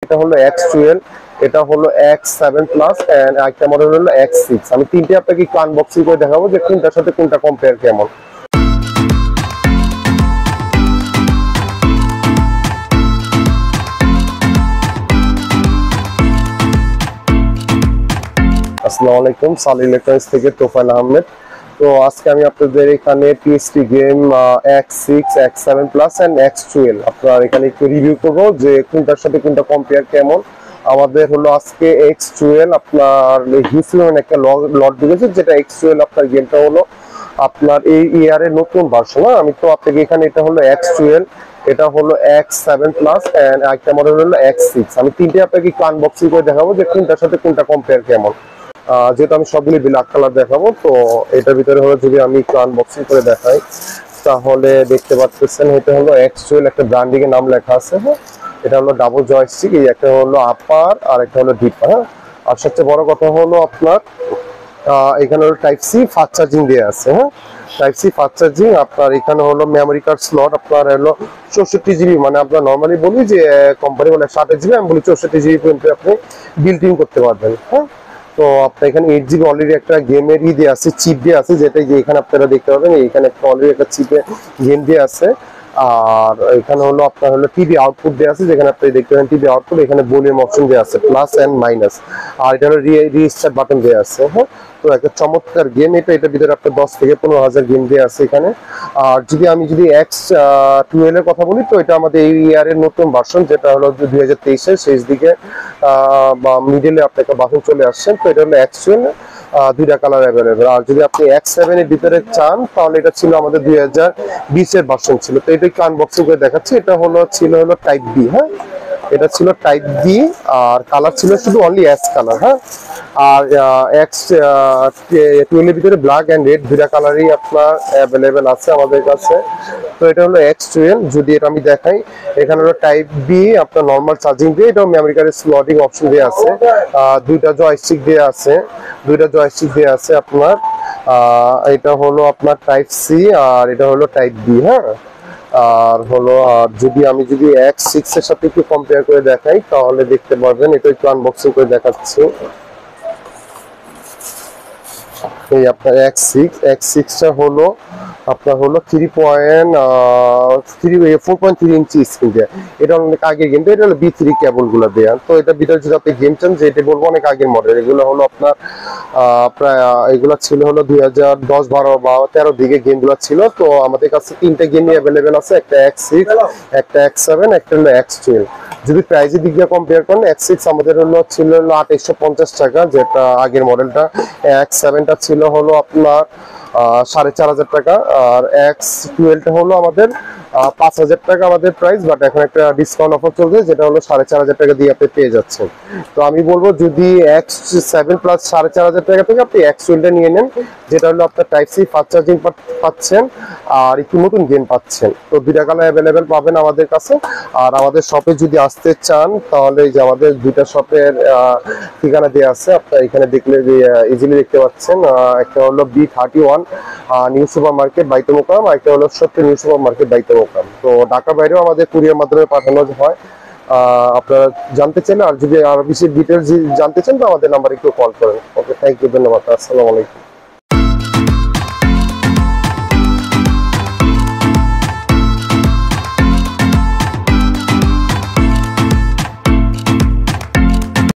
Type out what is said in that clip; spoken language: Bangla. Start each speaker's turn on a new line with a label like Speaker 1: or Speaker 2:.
Speaker 1: এটা হলো X12, এটা হলো X7 প্লাস এন্ড একটা মডেল হলো X6। আমি তিনটে আপনাকে একটু আনবক্সিং করে দেখাবো যে কোনটার সাথে কোনটা কম্পেয়ার কেমন। আসসালামু আলাইকুম, সালে ইলেকট্রনিক্স থেকে তোফায়েল আহমেদ। তো আজকে আমি আপনাদের এখানে PSP game X6, X7 plus and X12 আপনার এখানে একটু রিভিউ করবো যে কোনটার সাথে কোনটা কম্পেয়ার কেমন। আমাদের হলো আজকে X12 আপনার হিউস্টন একটা লট দিয়েছে, যেটা X12 আপনার গেমটা হলো আপনার এই ইয়ারের নতুন ভার্সন। আমি তো আপনাকে এখানে এটা হলো X12, এটা হলো X7 প্লাস এন্ড একটা মডেল হলো X6। আমি তিনটে আপনাকে একটু আনবক্সিং করে দেখাবো যে কোনটার সাথে কোনটা কম্পেয়ার কেমন। যেহেতু আমি সবগুলি ব্ল্যাক কালার দেখাবো, তো এটার ভিতরে হলো যদি আমি একটু আনবক্সিং করে দেখাই তাহলে দেখতে পাচ্ছেন এটা হলো X12, একটা ব্র্যান্ডিং এর নাম লেখা আছে। হ্যাঁ, এটা হলো ডাবল জয়স্টিক, এই একটা হলো আপার আর একটা হলো ডিপার। হ্যাঁ, আর সবচেয়ে বড় কথা হলো আপনার এখানে হলো টাইপ সি ফাস্ট চার্জিং দেওয়া আছে। হ্যাঁ, টাইপ সি ফাস্ট চার্জিং। আপনার এখানে হলো মেমোরি কার্ড স্লট আপনার হলো 64 জিবি, মানে আমরা নর্মালি বলি যে কোম্পানি বলে 60 জিবি, আমি বলি 64 জিবি পর্যন্ত আপনি বিল্ট ইন করতে পারবেন। হ্যাঁ, তো আপনার এখানে 8 জিবি অলরেডি একটা গেমের দিয়ে আছে, চিপ দিয়ে আছে, যেটা যে এখানে আপনারা দেখতে পাবেন এখানে একটা অলরেডি একটা চিপে গেম দিয়ে আছে। আর এখানে হলো আপনার হলো টিভি আউটপুট দেওয়া আছে, যেখানে আপনি দেখতে পাবেন টিভি আউটপুট, এখানে ভলিউম অপশন দেওয়া আছে প্লাস এন্ড মাইনাস, আর এটা হলো রিস্টার্ট বাটন দেওয়া আছে। হ্যাঁ, তো একটা চমৎকার গেম এটা, এটার ভিতরে আপনার 10 থেকে 15,000 গেম দেওয়া আছে এখানে। আর যদি X12 এর কথা বলি, তো এটা আমাদের এই ইয়ারের নতুন ভার্সন, যেটা হলো 2023 এর শেষ দিকে বা মিডলে আপনার একটা ভার্সন চলে আসছেন। তো এটা হলো X12, দুইটা কালার অ্যাভেলেবেল। আর যদি আপনি X7 এর ভিতরে চান তাহলে এটা ছিল আমাদের 2020 এর ভার্সন ছিল। তো এটা একটু আনবক্সিং করে দেখাচ্ছি। এটা ছিল টাইপ বি। হ্যাঁ, এটা ছিল টাইপ বি, আর কালার ছিল শুধু অনলি অ্যাশ কালার। হ্যাঁ, আর X12 এর ভিতরে ব্ল্যাক এন্ড রেড দুইটা কালারই আপনার অ্যাভেলেবেল আছে আমাদের কাছে। তো এটা হলো X12। যদি এটা আমি দেখাই, এখানে হলো টাইপ বি আপনার নরমাল চার্জিং দিয়ে, এটাও মেমোরি কার্ডের স্লটিং অপশন দিয়ে আছে, দুইটা জয়স্টিক দিয়ে আছে, আপনার এটা হলো আপনার টাইপ সি আর এটা হলো টাইপ বি। হ্যাঁ, আর হলো যদি X6 এর সাথে একটু কম্পেয়ার করে দেখাই তাহলে দেখতে পারবেন। এটা একটু আনবক্সিং করে দেখাচ্ছি। এই আপনার X6 টা হলো আপনার হলো 4.3 ইঞ্চি স্ক্রিন দেয়া। এটা অনেক আগের গেম, এটা হলো B3 কেবল গুলো দেয়া। তো এটা ভিতরে যদি আপনি গেম চান, যে এটা বলবো অনেক আগের মডেল, এগুলো হলো আপনার প্রায় এগুলো ছিল হলো 2010, 12 বা 13 দিকে গেমগুলো ছিল। তো আমাদের কাছে তিনটে গেমই অ্যাভেলেবেল আছে, একটা X6, একটা X7, একটা হলো X12। যদি প্রাইসের দিক দিয়ে কম্পেয়ার করেন, X6 আমাদের ছিল 2850 টাকা, যেটা আগের মডেলটা। X7টা ছিল হলো আপনার 4,500 টাকা, আর X12 হলো আমাদের 5,000 টাকা আমাদের প্রাইস। বাট এখন একটা ডিসকাউন্ট অফার চলছে, যেটা হলো 4,500 টাকা দিয়ে আপনি পেয়ে যাচ্ছেন। তো আমি বলবো যদি X7 প্লাস 4,500 টাকা থেকে আপনি X12 নিয়ে নেন, যেটা হলো আপনার টাইপ সি ফাস্ট চার্জিং পাচ্ছেন আর একটু নতুন গেম পাচ্ছেন। তো দুইটা কালার অ্যাভেলেবেল পাবেন আমাদের কাছে। আর আমাদের শপে যদি আসতে চান তাহলে যে আমাদের দুইটা শপের ঠিকানা দেওয়া আছে, আপনার এখানে দেখলে ইজিলি দেখতে পাচ্ছেন। একটা হলো B31 নিউ সুপার মার্কেট বাইতুল মোকাররম, আর একটা হলো সত্যি নিউ সুপার মার্কেট বাইতুল মোকাররম। তো ঢাকা বাইরেও আমাদের কুরিয়ার মাধ্যমে পাঠানো হয় আপনারা জানতে চান। আর যদি আরো বেশি ডিটেলস জানতে চান তো আমাদের নাম্বারে একটু কল করেন। ওকে, থ্যাংক ইউ, ধন্যবাদ, আসসালামু আলাইকুম।